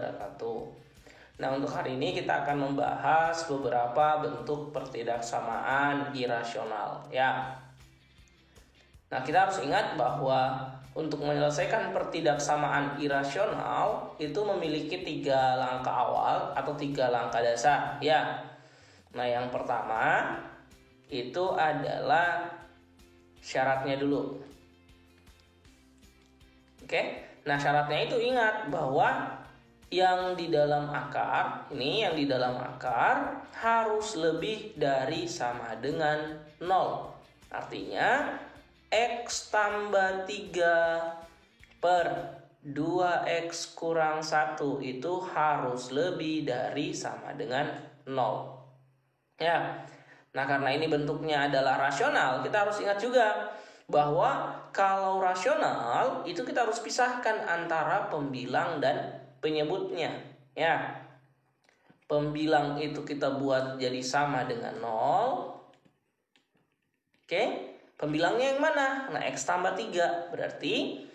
wabarakatuh. Nah, untuk hari ini kita akan membahas beberapa bentuk pertidaksamaan irasional ya. Nah, kita harus ingat bahwa untuk menyelesaikan pertidaksamaan irasional itu memiliki 3 langkah awal atau 3 langkah dasar ya. Nah, yang pertama itu adalah syaratnya dulu. Oke. Nah, syaratnya itu ingat bahwa yang di dalam akar harus lebih dari sama dengan 0. Artinya X tambah 3 per 2X kurang 1 itu harus lebih dari sama dengan 0. Ya. Nah, karena ini bentuknya adalah rasional, kita harus ingat juga bahwa kalau rasional itu kita harus pisahkan antara pembilang dan penyebutnya ya. Pembilang itu kita buat jadi sama dengan 0. Oke, pembilangnya yang mana? Nah, X tambah 3 berarti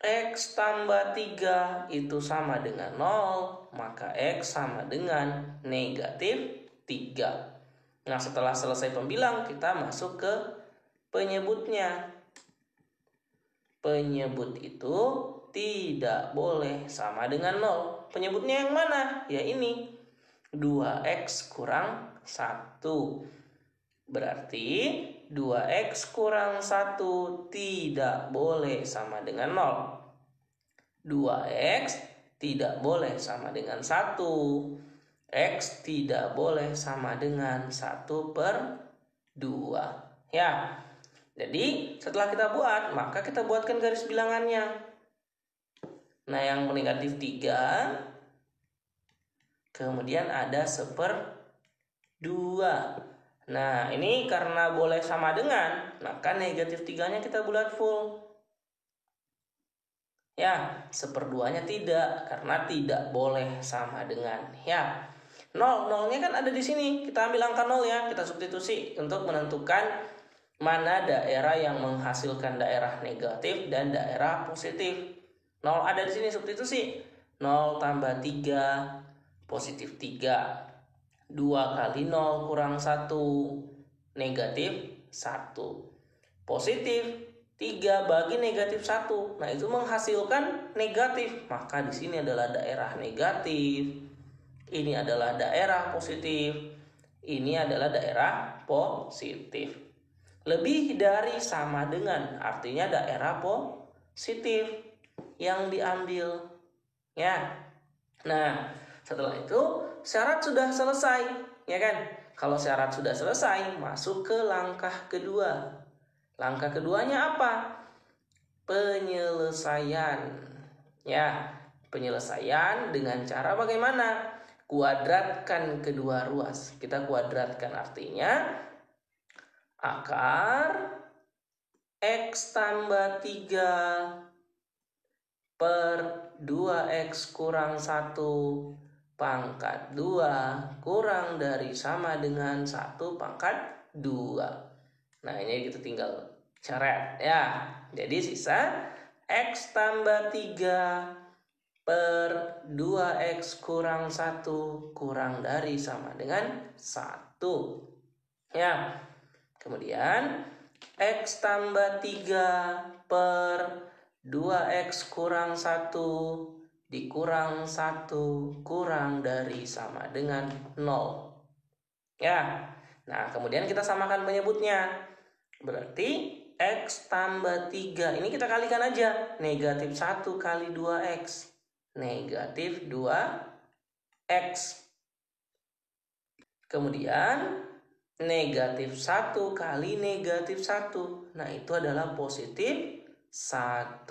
X tambah 3 itu sama dengan 0, maka X sama dengan negatif 3. Nah, setelah selesai pembilang kita masuk ke penyebutnya. Penyebut itu tidak boleh sama dengan 0. Penyebutnya yang mana? Ya ini, 2X kurang 1. Berarti 2X kurang 1 tidak boleh sama dengan 0. 2X tidak boleh sama dengan 1. X tidak boleh sama dengan 1 per 2. Ya. Jadi setelah kita buat, maka kita buatkan garis bilangannya. Nah, yang negatif 3, kemudian ada 1/2. Nah, ini karena boleh sama dengan, maka negatif 3-nya kita bulat full. Ya, 1/2-nya tidak, karena tidak boleh sama dengan. Ya, 0-nya kan ada di sini. Kita ambil angka 0 ya, kita substitusi untuk menentukan mana daerah yang menghasilkan daerah negatif dan daerah positif. 0 ada di sini, substitusi. 0 tambah 3, positif 3. 2 kali 0 kurang 1, negatif 1. Positif 3 bagi negatif 1. Nah, itu menghasilkan negatif. Maka di sini adalah daerah negatif. Ini adalah daerah positif. Ini adalah daerah positif. Lebih dari sama dengan artinya daerah positif yang diambil ya. Nah, setelah itu syarat sudah selesai ya kan. Kalau syarat sudah selesai, masuk ke langkah kedua. Langkah keduanya apa? Penyelesaian ya. Penyelesaian dengan cara bagaimana? Kuadratkan kedua ruas. Kita kuadratkan artinya akar X tambah 3 per 2X kurang 1 pangkat 2 kurang dari sama dengan 1 pangkat 2. Nah, ini kita tinggal coret ya. Jadi sisa X tambah 3 per 2X kurang 1 kurang dari sama dengan 1. Ya. Kemudian X tambah 3 per 2X kurang 1 dikurang 1 kurang dari sama dengan 0. Ya. Nah, kemudian kita samakan penyebutnya. Berarti X tambah 3. Ini kita kalikan aja. Negatif 1 kali 2X. Negatif 2X. Kemudian negatif 1 kali negatif 1. Nah, itu adalah positif 1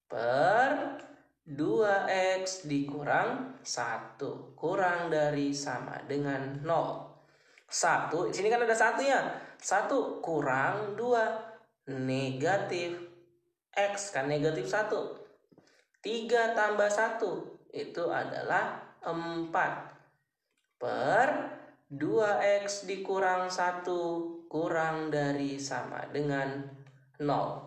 per 2X dikurang 1 kurang dari sama dengan 0. 1, di sini kan ada 1 ya. 1 kurang 2 negatif X kan negatif 1. 3 tambah 1 itu adalah 4 per 2X dikurang 1 kurang dari sama dengan 0.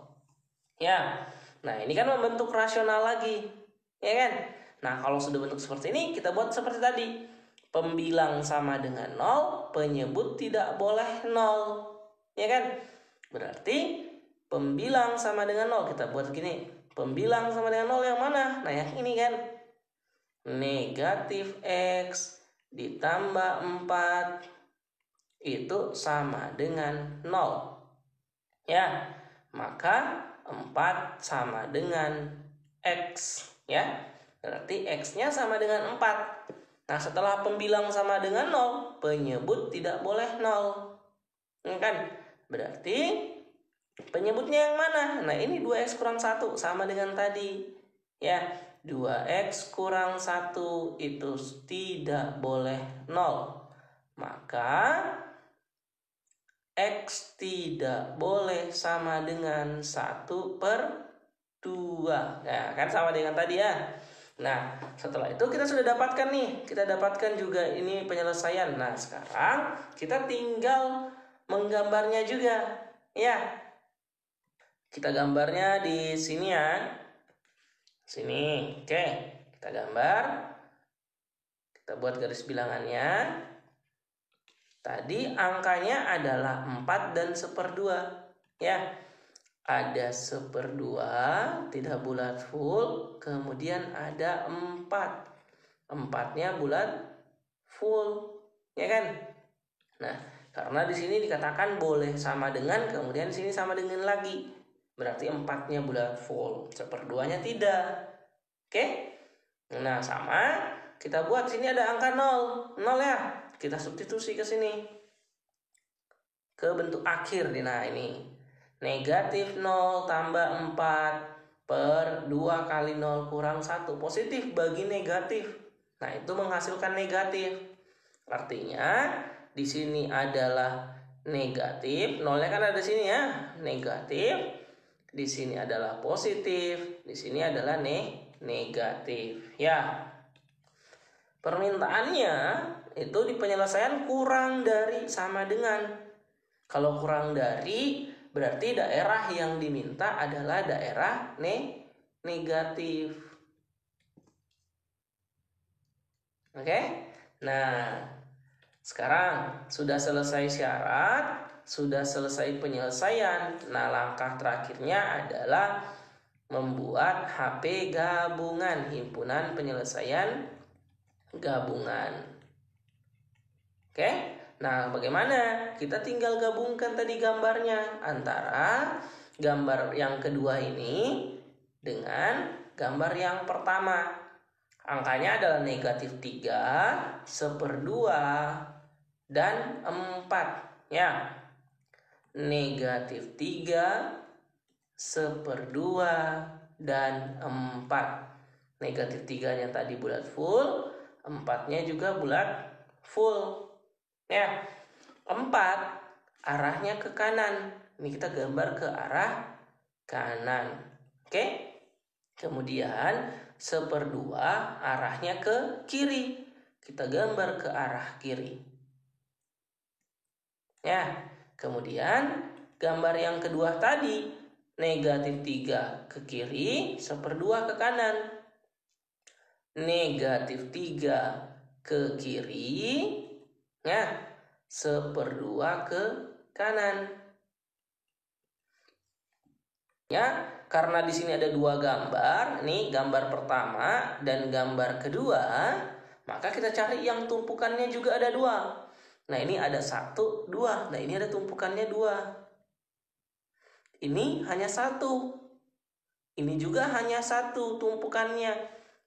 Ya. Nah, ini kan membentuk rasional lagi. Ya kan? Nah, kalau sudah bentuk seperti ini, kita buat seperti tadi. Pembilang sama dengan 0, penyebut tidak boleh 0. Ya kan? Berarti pembilang sama dengan 0. Kita buat gini. Pembilang sama dengan 0 yang mana? Nah, yang ini kan. Negatif X ditambah 4 itu sama dengan 0. Ya, maka 4 sama dengan X. Ya, berarti X-nya sama dengan 4. Nah, setelah pembilang sama dengan 0, penyebut tidak boleh 0. Kan? Berarti penyebutnya yang mana? Nah, ini 2X kurang 1 sama dengan tadi. Ya, 2X kurang 1 itu tidak boleh 0. Maka X tidak boleh sama dengan 1/2. Ya, kan sama dengan tadi ya. Nah, setelah itu kita sudah dapatkan nih. Kita dapatkan juga ini penyelesaian. Nah, sekarang kita tinggal menggambarnya juga. Ya. Kita gambarnya di sini ya. Sini. Oke, kita gambar. Kita buat garis bilangannya. Tadi angkanya adalah 4 dan 1/2. Ya. Ada 1/2, tidak bulat full, kemudian ada 4. 4-nya bulat full, ya kan? Nah, karena di sini dikatakan boleh sama dengan, kemudian sini sama dengan lagi. Berarti 4-nya bulat full, 1/2-nya tidak. Oke? Nah, sama. Kita buat sini ada angka 0. 0 ya. Kita substitusi ke sini. Ke bentuk akhir. Nah, ini. Negatif 0 tambah 4/2 kali 0 kurang 1. Positif bagi negatif. Nah, itu menghasilkan negatif. Artinya di sini adalah negatif. 0-nya kan ada di sini ya. Negatif. Di sini adalah positif. Di sini adalah negatif. Ya. Permintaannya itu di penyelesaian kurang dari sama dengan. Kalau kurang dari berarti daerah yang diminta adalah daerah negatif. Oke? Nah, sekarang sudah selesai syarat, sudah selesai penyelesaian. Nah, langkah terakhirnya adalah membuat HP gabungan, himpunan penyelesaian gabungan. Oke? Nah, bagaimana? Kita tinggal gabungkan tadi gambarnya antara gambar yang kedua ini dengan gambar yang pertama. Angkanya adalah negatif 3, 1/2, dan 4. Ya. Negatif 3, 1/2, dan 4. Negatif 3-nya tadi bulat full, 4-nya juga bulat full. Ya, 4 arahnya ke kanan. Ini kita gambar ke arah kanan. Oke? Kemudian 1/2 arahnya ke kiri. Kita gambar ke arah kiri. Ya, kemudian gambar yang kedua tadi negatif 3 ke kiri, 1/2 ke kanan. Negatif 3 ke kiri. Ya, 1/2 ke kanan. Ya, karena di sini ada dua gambar, nih gambar pertama dan gambar kedua, maka kita cari yang tumpukannya juga ada 2. Nah, ini ada 1, 2. Nah, ini ada tumpukannya 2. Ini hanya 1. Ini juga hanya 1 tumpukannya.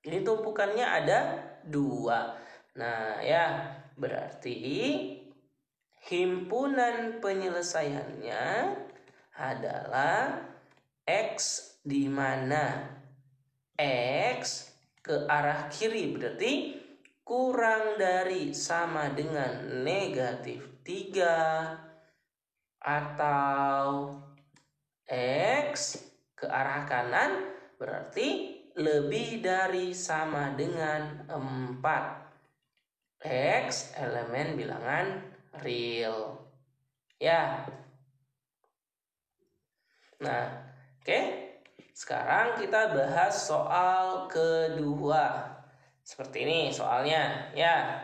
Ini tumpukannya ada 2. Nah, ya, berarti himpunan penyelesaiannya adalah X di mana X ke arah kiri berarti kurang dari sama dengan negatif 3 atau X ke arah kanan berarti lebih dari sama dengan 4. X elemen bilangan real. Ya. Nah, oke. Sekarang kita bahas soal kedua. Seperti ini soalnya, ya.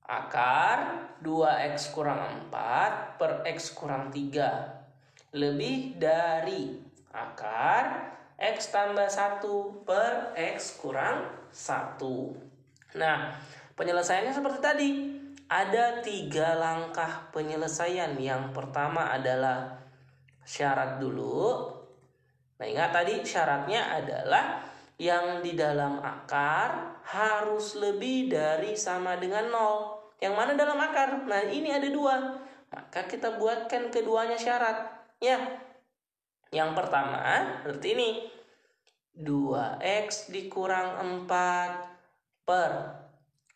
Akar 2x kurang 4 per x kurang 3 lebih dari akar x tambah 1 per x kurang 1. Nah, penyelesaiannya seperti tadi. Ada 3 langkah penyelesaian. Yang pertama adalah syarat dulu. Nah, ingat tadi syaratnya adalah yang di dalam akar harus lebih dari sama dengan 0. Yang mana dalam akar? Nah, ini ada 2. Maka kita buatkan keduanya syarat. Ya. Yang pertama berarti ini 2x dikurang 4 per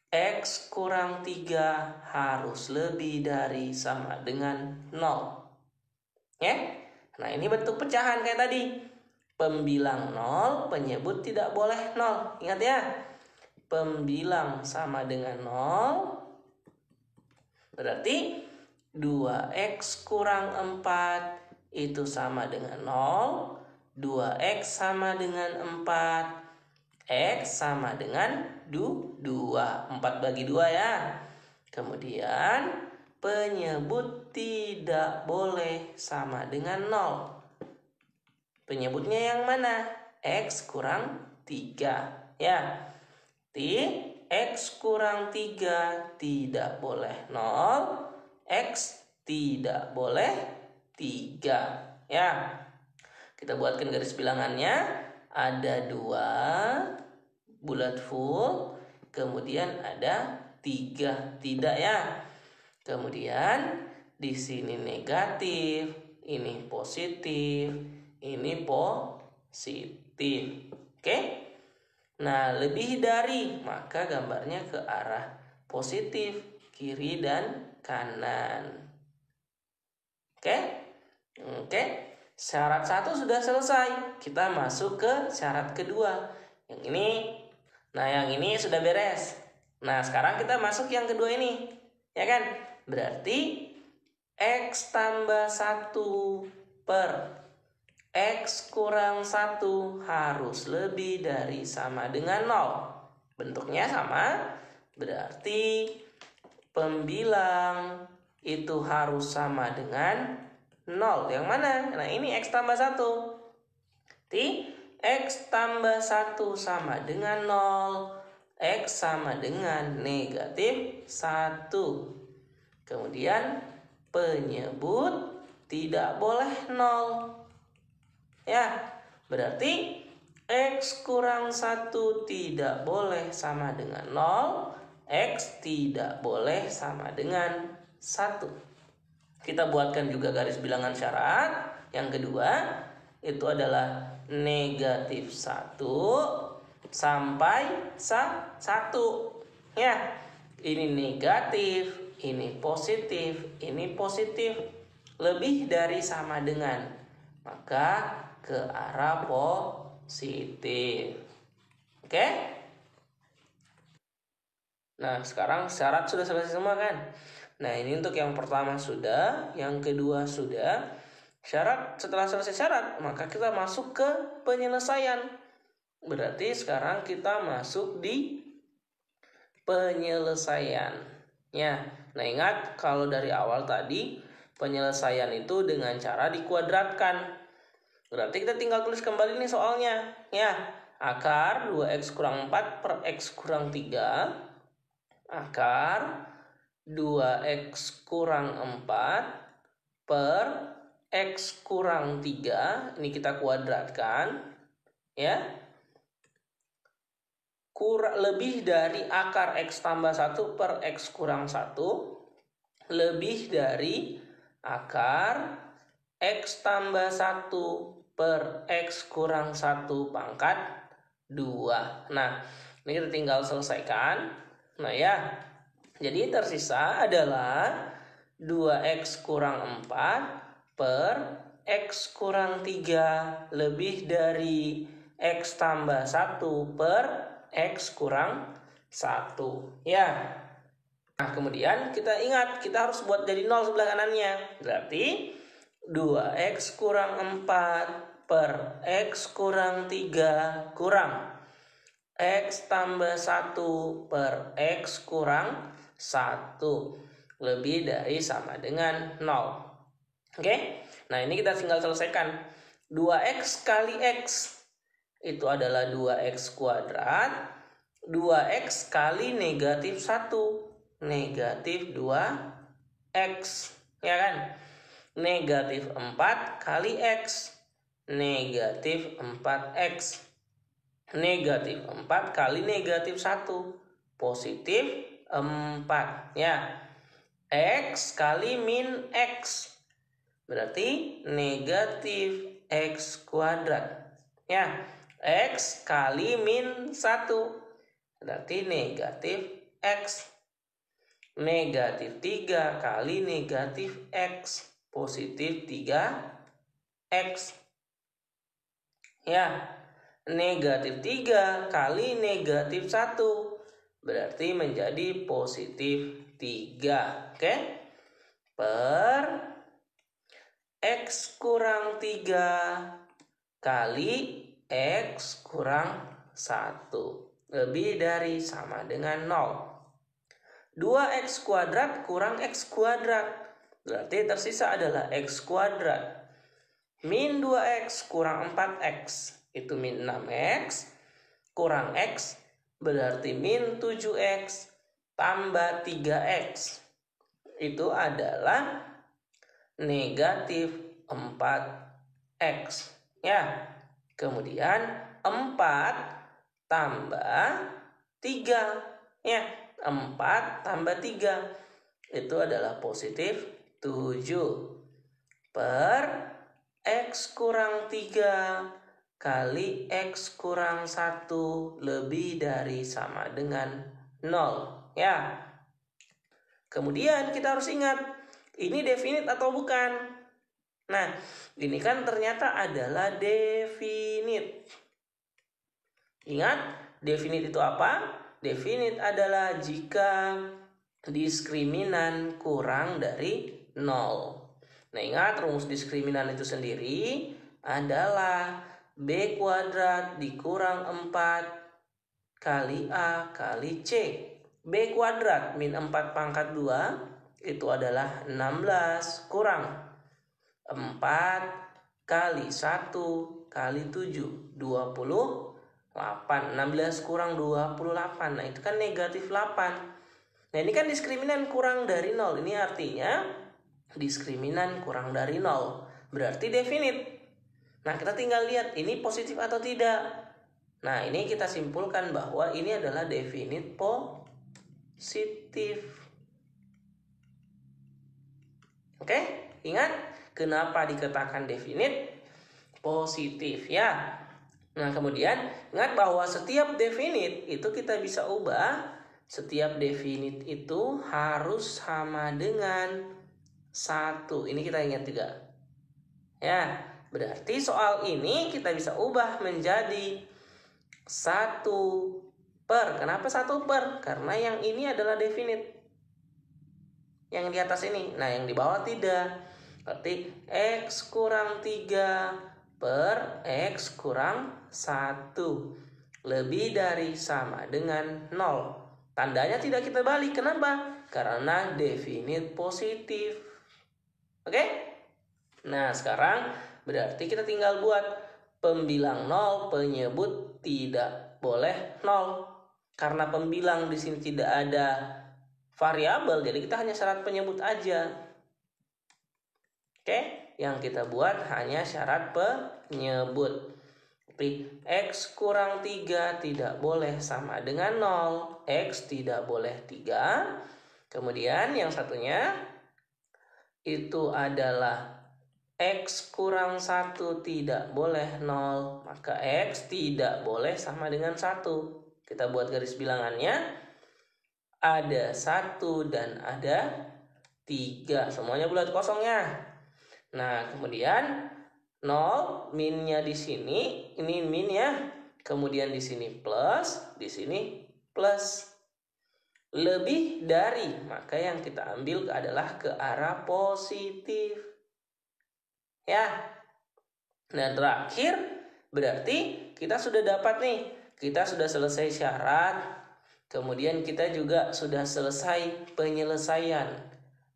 x kurang 3 harus lebih dari sama dengan 0. Ya. Nah, ini bentuk pecahan kayak tadi. Pembilang 0, penyebut tidak boleh 0. Ingat ya. Pembilang sama dengan 0. Berarti 2x kurang 4 itu sama dengan 0. 2x sama dengan 4. X sama dengan 2. 4 bagi 2 ya. Kemudian penyebut tidak boleh sama dengan 0. Penyebutnya yang mana? X kurang 3. Ya. X kurang 3 tidak boleh 0. X tidak boleh 3. Ya. Kita buatkan garis bilangannya. Ada 2 bulat full, kemudian ada 3 tidak ya. Kemudian di sini negatif, ini positif, ini positif. Oke? Nah, lebih dari, maka gambarnya ke arah positif, kiri dan kanan. Oke? Oke? Syarat 1 sudah selesai. Kita masuk ke syarat kedua. Yang ini. Nah, yang ini sudah beres. Nah, sekarang kita masuk yang kedua ini. Ya kan? Berarti x tambah 1 per x kurang 1 harus lebih dari sama dengan 0. Bentuknya sama. Berarti pembilang itu harus sama dengan 0. Yang mana? Nah, ini x tambah 1. X tambah 1 sama dengan 0. X sama dengan negatif 1. Kemudian penyebut tidak boleh 0. Ya, berarti x kurang 1 tidak boleh sama dengan 0. X tidak boleh sama dengan 1. Kita buatkan juga garis bilangan syarat. Yang kedua itu adalah negatif 1 sampai 1. Ya, ini negatif, ini positif, ini positif. Lebih dari sama dengan, maka ke arah positif. Oke? Nah, sekarang syarat sudah selesai semua kan? Nah, ini untuk yang pertama sudah, yang kedua sudah. Syarat, setelah selesai syarat, maka kita masuk ke penyelesaian. Berarti sekarang kita masuk di penyelesaian. Ya. Nah, ingat kalau dari awal tadi penyelesaian itu dengan cara dikuadratkan. Berarti kita tinggal tulis kembali nih soalnya. Ya. Akar 2x kurang 4 per x kurang 3. Akar 2x kurang 4 per x kurang 3. Ini kita kuadratkan. Ya. Lebih dari akar x tambah 1 per x kurang 1. Lebih dari akar x tambah 1 per x kurang 1 pangkat 2. Nah, ini kita tinggal selesaikan. Nah ya. Jadi tersisa adalah 2x kurang 4 per x kurang 3 lebih dari x tambah 1 per x kurang 1. Ya. Nah, kemudian kita ingat, kita harus buat jadi 0 sebelah kanannya. Berarti 2x kurang 4 per x kurang 3 kurang X tambah 1 per X kurang 1 lebih dari sama dengan 0. Oke, nah ini kita tinggal selesaikan. 2X kali X itu adalah 2X kuadrat. 2X kali negatif 1, negatif 2X, ya kan? Negatif 4 kali X, negatif 4X. Negatif 4 kali negatif 1, positif 4, ya. X kali min X, berarti negatif X kuadrat, ya. X kali min 1, berarti negatif X. Negatif 3 kali negatif X, positif 3X. Ya, negatif 3 kali negatif 1, berarti menjadi positif 3. Oke? Per X kurang 3 kali X kurang 1 lebih dari sama dengan 0. 2X kuadrat kurang X kuadrat, berarti tersisa adalah X kuadrat. Min 2X kurang 4X, itu min 6X, kurang X, berarti min 7X tambah 3X. Itu adalah negatif 4X. Ya, kemudian 4 tambah 3, ya, 4 tambah 3 itu adalah positif 7 per X kurang 3 kali X kurang 1 lebih dari sama dengan 0, ya. Kemudian kita harus ingat, ini definit atau bukan? Nah, ini kan ternyata adalah definit. Ingat, definit itu apa? Definit adalah jika diskriminan kurang dari 0. Nah, ingat rumus diskriminan itu sendiri adalah B kuadrat dikurang 4 kali A kali C. B kuadrat min 4 pangkat 2 itu adalah 16 kurang 4 kali 1 kali 7, 28. 16 kurang 28, nah itu kan negatif 8. Nah ini kan diskriminan kurang dari 0. Ini artinya diskriminan kurang dari 0, berarti definit. Nah kita tinggal lihat ini positif atau tidak. Nah ini kita simpulkan bahwa ini adalah definit positif. Oke, ingat kenapa dikatakan definit positif, ya. Nah kemudian ingat bahwa setiap definit itu kita bisa ubah. Setiap definit itu harus sama dengan 1. Ini kita ingat juga, ya. Berarti soal ini kita bisa ubah menjadi 1 per. Kenapa 1 per? Karena yang ini adalah definit, yang di atas ini. Nah yang di bawah tidak. Berarti X kurang 3 per X kurang 1 lebih dari sama dengan 0. Tandanya tidak kita balik. Kenapa? Karena definit positif. Oke? Nah sekarang berarti kita tinggal buat pembilang 0 penyebut tidak boleh 0. Karena pembilang di sini tidak ada variabel, jadi kita hanya syarat penyebut aja. Oke? Yang kita buat hanya syarat penyebut. Tapi X kurang 3 tidak boleh sama dengan 0. X tidak boleh 3. Kemudian yang satunya itu adalah X kurang 1 tidak boleh 0. Maka X tidak boleh sama dengan 1. Kita buat garis bilangannya. Ada 1 dan ada 3. Semuanya bulat kosongnya. Nah, kemudian 0 minnya di sini, ini min ya. Kemudian di sini plus, di sini plus. Lebih dari, maka yang kita ambil adalah ke arah positif. Ya. Nah, terakhir berarti kita sudah dapat nih kita sudah selesai syarat, kemudian kita juga sudah selesai penyelesaian.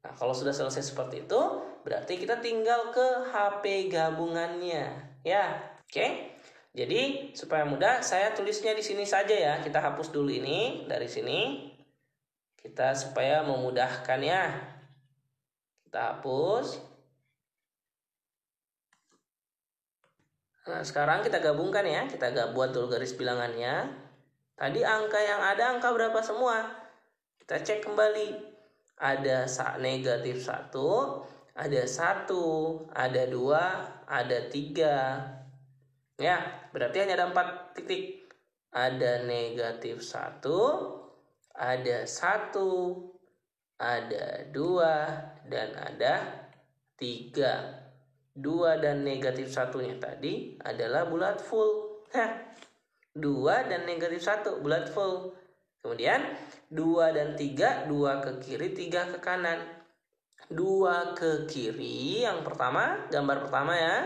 Nah, kalau sudah selesai seperti itu, berarti kita tinggal ke HP gabungannya, ya. Oke. Jadi, supaya mudah, saya tulisnya di sini saja ya. Kita hapus dulu ini dari sini. Kita supaya memudahkan ya. Kita hapus. Nah, sekarang kita gabungkan ya. Kita buat dulu garis bilangannya. Tadi angka yang ada angka berapa semua? Kita cek kembali. Ada negatif 1, ada 1, ada 2, ada 3. Ya, berarti hanya ada 4 titik. Ada negatif 1, ada 1, ada 2, dan ada 3. 2 dan negatif 1-nya tadi adalah bulat full. 2 dan negatif 1 bulat full. Kemudian 2 dan 3, 2 ke kiri, 3 ke kanan. 2 ke kiri yang pertama, gambar pertama ya.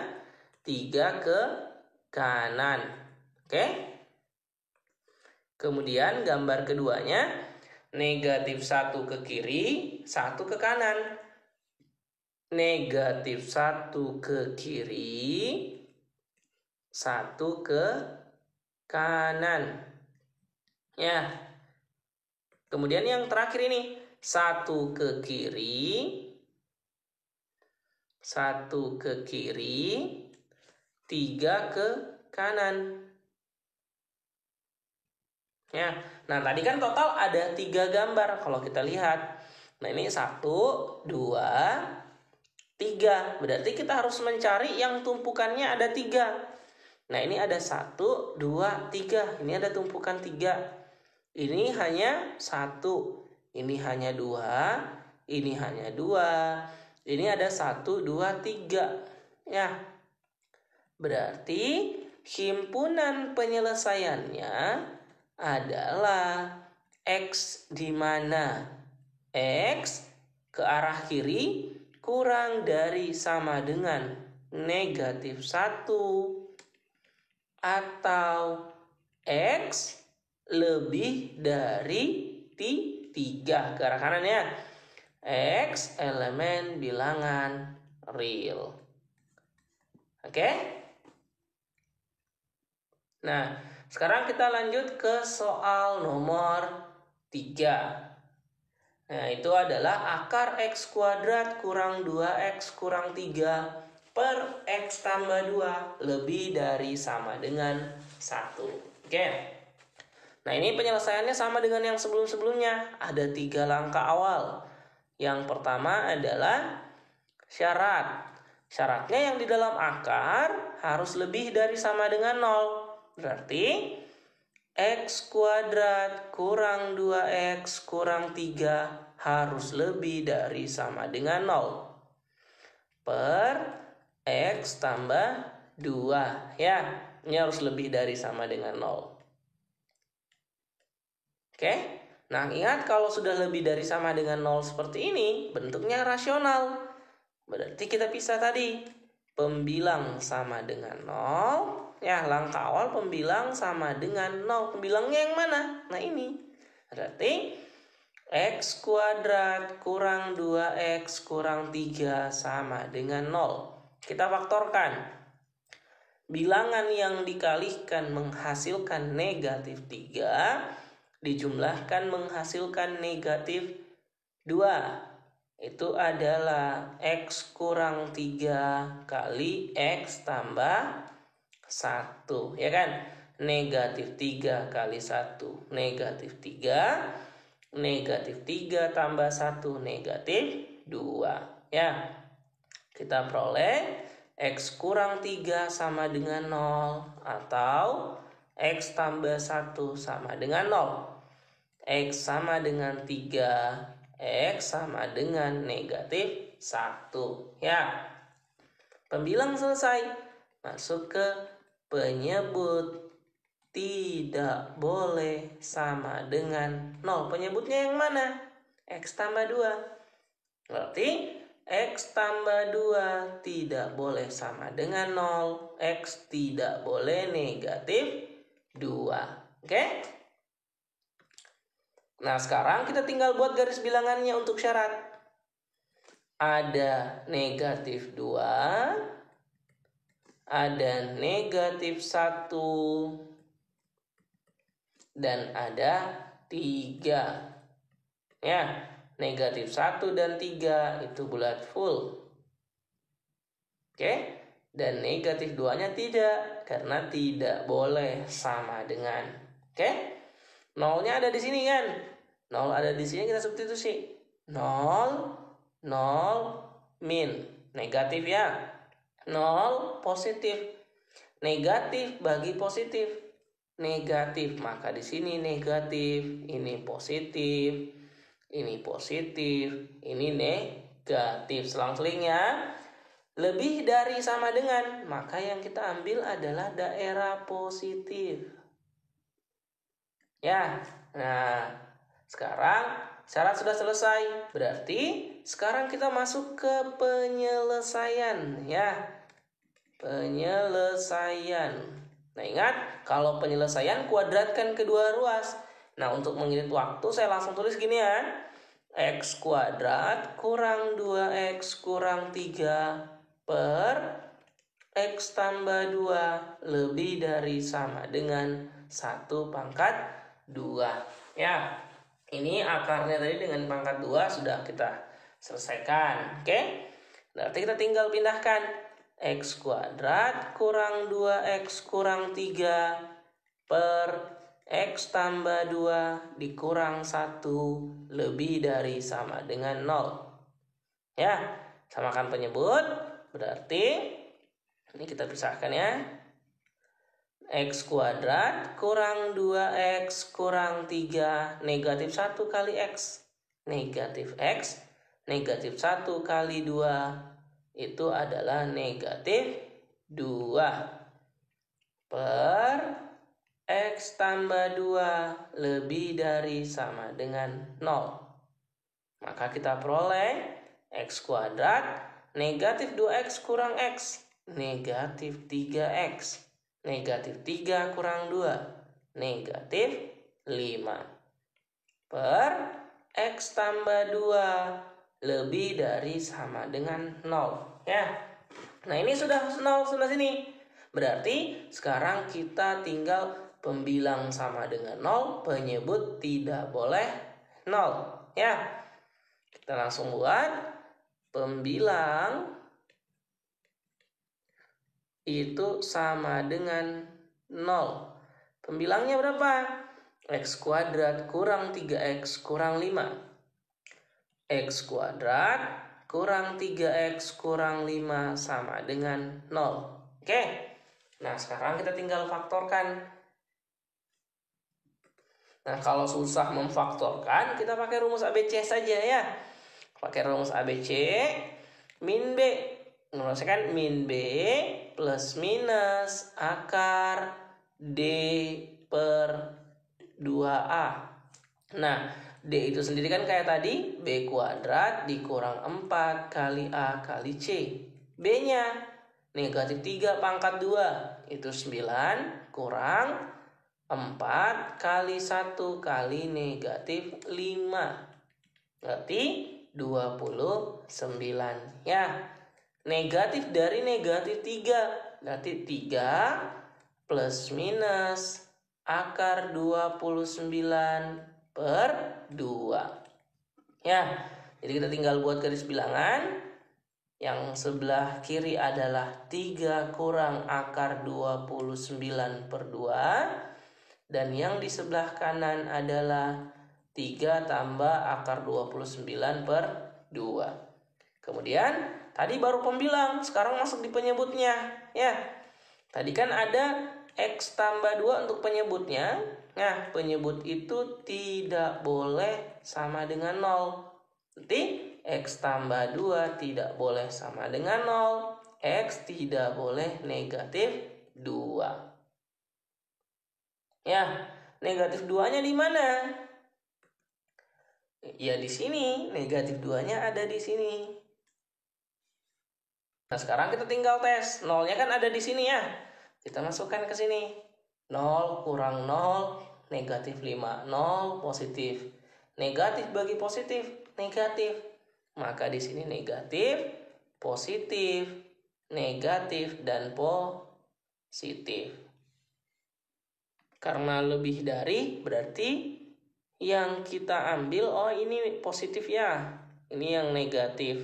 3 ke kanan. Oke? Kemudian gambar keduanya, negatif 1 ke kiri, 1 ke kanan. Negatif 1 ke kiri, 1 ke kanan. Ya. Kemudian yang terakhir ini, 1 ke kiri, 1 ke kiri, 3 ke kanan. Ya. Nah, tadi kan total ada 3 gambar kalau kita lihat. Nah, ini 1, 2, 3. Berarti kita harus mencari yang tumpukannya ada 3. Nah, ini ada 1, 2, 3. Ini ada tumpukan 3. Ini hanya 1. Ini hanya 2. Ini hanya 2. Ini ada 1, 2, 3. Ya. Berarti himpunan penyelesaiannya adalah X di mana X ke arah kiri kurang dari sama dengan negatif 1 atau X lebih dari 3 ke arah kanan ya. X elemen bilangan real. Oke? Nah, sekarang kita lanjut ke soal nomor 3. Nah, itu adalah akar X kuadrat kurang 2X kurang 3 per X tambah 2 lebih dari sama dengan 1. Oke. Nah, ini penyelesaiannya sama dengan yang sebelum-sebelumnya. Ada 3 langkah awal. Yang pertama adalah syarat. Syaratnya yang di dalam akar harus lebih dari sama dengan 0. Berarti X kuadrat kurang 2X kurang 3 harus lebih dari sama dengan 0 per X tambah 2 ya. Ini harus lebih dari sama dengan 0. Oke. Nah, ingat kalau sudah lebih dari sama dengan 0 seperti ini, bentuknya rasional. Berarti kita pisah tadi. Pembilang sama dengan 0. Ya, langkah awal pembilang sama dengan 0. Pembilangnya yang mana? Nah, ini. Berarti X kuadrat kurang 2X kurang 3 sama dengan 0. Kita faktorkan. Bilangan yang dikalikan menghasilkan negatif 3 dijumlahkan menghasilkan negatif 2. Itu adalah X kurang 3 kali X tambah 1. Ya kan? Negatif 3 kali 1. Negatif 3. Negatif 3 tambah 1. Negatif 2. Ya. Kita peroleh X kurang 3 sama dengan 0. Atau X tambah 1 sama dengan 0. X sama dengan 3, X sama dengan negatif 1. Ya. Pembilang selesai. Masuk ke penyebut. Tidak boleh sama dengan 0. Penyebutnya yang mana? X tambah 2. Berarti X tambah 2 tidak boleh sama dengan 0. X tidak boleh negatif 2. Oke? Nah, sekarang kita tinggal buat garis bilangannya untuk syarat. Ada negatif 2, ada negatif 1, dan ada 3. Ya, negatif 1 dan 3 itu bulat full. Oke? Dan negatif 2-nya tidak, karena tidak boleh sama dengan. Oke? Nolnya ada di sini kan? Nol ada di sini, kita substitusi. 0, 0, min. Negatif ya. 0, positif. Negatif bagi positif. Negatif, maka di sini negatif. Ini positif. Ini positif. Ini negatif. Selang-selingnya. Lebih dari sama dengan, maka yang kita ambil adalah daerah positif. Ya, nah sekarang syarat sudah selesai. Berarti sekarang kita masuk ke penyelesaian, ya. Penyelesaian. Nah ingat, kalau penyelesaian kuadratkan kedua ruas. Nah untuk mengirit waktu saya langsung tulis gini ya. X kuadrat kurang 2X kurang 3 per X tambah 2 lebih dari sama dengan 1 pangkat 2. Ya, ini akarnya tadi dengan pangkat 2 sudah kita selesaikan. Oke? Berarti kita tinggal pindahkan. X kuadrat kurang 2X kurang 3 per X tambah 2 dikurang 1 lebih dari sama dengan 0. Ya, samakan penyebut. Berarti ini kita pisahkan ya. X kuadrat kurang 2X kurang 3 negatif 1 kali X. Negatif X. Negatif 1 kali 2 itu adalah negatif 2 per X tambah 2 lebih dari sama dengan 0. Maka kita peroleh X kuadrat negatif 2X kurang X. Negatif 3X. Negatif 3 kurang 2. Negatif 5. Per X tambah 2 lebih dari sama dengan 0. Ya. Nah ini sudah 0 sudah sini. Berarti sekarang kita tinggal pembilang sama dengan 0. Penyebut tidak boleh 0. Ya. Kita langsung buat pembilang itu sama dengan 0. Pembilangnya berapa? X kuadrat kurang 3X kurang 5. X kuadrat kurang 3X kurang 5 sama dengan 0. Oke. Nah, sekarang kita tinggal faktorkan. Nah, kalau susah memfaktorkan, kita pakai rumus ABC saja ya. Pakai rumus ABC, min B. Menyelesaikan min B plus minus akar D per 2A. Nah, D itu sendiri kan kayak tadi, B kuadrat dikurang 4 kali A kali C. B-nya negatif 3 pangkat 2, itu 9 kurang 4 kali 1 kali negatif 5. Berarti 29. Ya. Negatif dari negatif 3. Berarti 3 plus minus akar 29 per 2. Ya, jadi kita tinggal buat garis bilangan. Yang sebelah kiri adalah 3 kurang akar 29 per 2. Dan yang di sebelah kanan adalah 3 tambah akar 29 per 2. Kemudian tadi baru pembilang, sekarang masuk di penyebutnya. Ya, tadi kan ada X tambah 2 untuk penyebutnya. Nah, penyebut itu tidak boleh sama dengan 0. Berarti X tambah 2 tidak boleh sama dengan 0. X tidak boleh negatif 2. Ya, negatif 2-nya di mana? Ya di sini, negatif 2-nya ada di sini. Nah, sekarang kita tinggal tes. 0-nya kan ada di sini ya. Kita masukkan ke sini. 0 kurang 0 negatif 5. 0 positif. Negatif bagi positif, negatif. Maka di sini negatif, positif, negatif, dan positif. Karena lebih dari berarti yang kita ambil, ini positif ya. Ini yang negatif.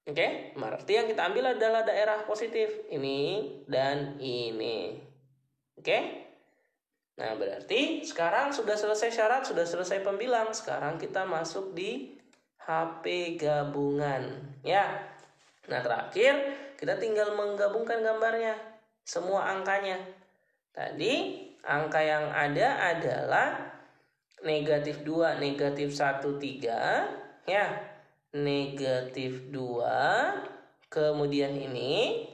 Oke, berarti yang kita ambil adalah daerah positif. Ini dan ini. Oke. Nah, berarti sekarang sudah selesai syarat, sudah selesai pembilang. Sekarang kita masuk di HP gabungan, ya. Nah, terakhir kita tinggal menggabungkan gambarnya, semua angkanya. Tadi angka yang ada adalah negatif 2, negatif 1, 3, ya. Negatif 2, kemudian ini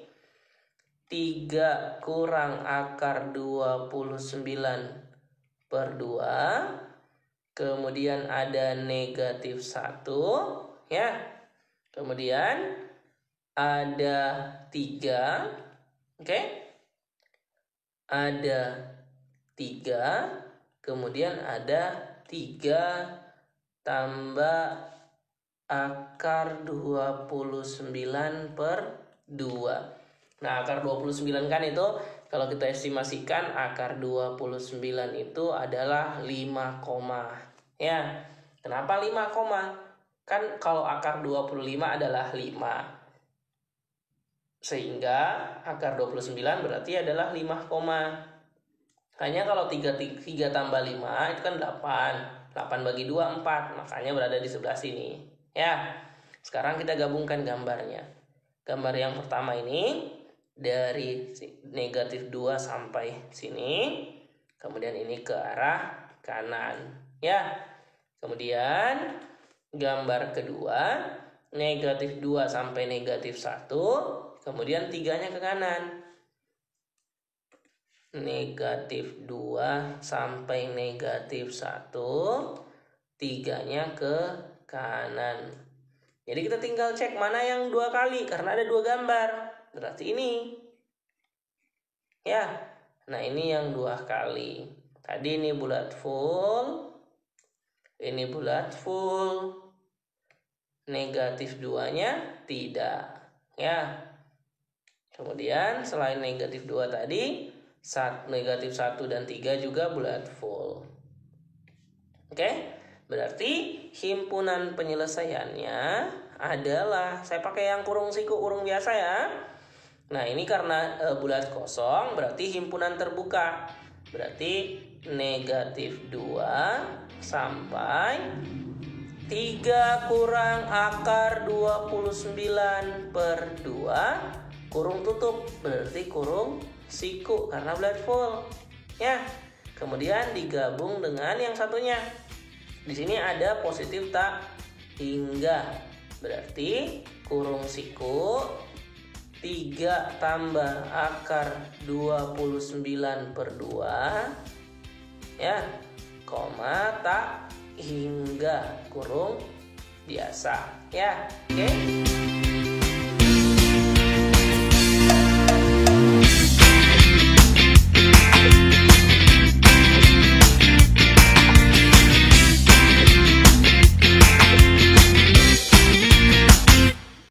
3 kurang akar 29/2. Kemudian ada negatif 1, ya. Kemudian ada 3. Oke. Ada 3. Kemudian ada 3 tambah akar 29/2. Nah, akar 29 kan itu kalau kita estimasikan akar 29 itu adalah 5, ya. Kenapa 5, Kan kalau akar 25 adalah 5. Sehingga akar 29 berarti adalah 5, Hanya kalau 3 tambah 5 itu kan 8. 8 bagi 2, 4. Makanya berada di sebelah sini. Ya. Sekarang kita gabungkan gambarnya. Gambar yang pertama ini dari negatif 2 sampai sini. Kemudian ini ke arah kanan, ya. Kemudian gambar kedua negatif 2 sampai negatif 1. Kemudian 3-nya ke kanan. Negatif 2 sampai negatif 1. 3-nya ke kanan. Jadi kita tinggal cek mana yang 2 kali karena ada 2 gambar. Berarti ini. Ya. Nah, ini yang 2 kali. Tadi ini bulat full. Ini bulat full. Negatif 2-nya tidak. Ya. Kemudian selain negatif 2 tadi, negatif 1 dan 3 juga bulat full. Oke? Berarti himpunan penyelesaiannya adalah, saya pakai yang kurung siku, kurung biasa ya. Nah, ini karena bulat kosong, berarti himpunan terbuka. Berarti negatif 2 sampai 3 kurang akar 29/2 kurung tutup, berarti kurung siku karena bulat full. Ya. Kemudian digabung dengan yang satunya. Di sini ada positif tak hingga. Berarti kurung siku 3 tambah akar 29/2, ya, koma tak hingga kurung biasa, ya. Oke.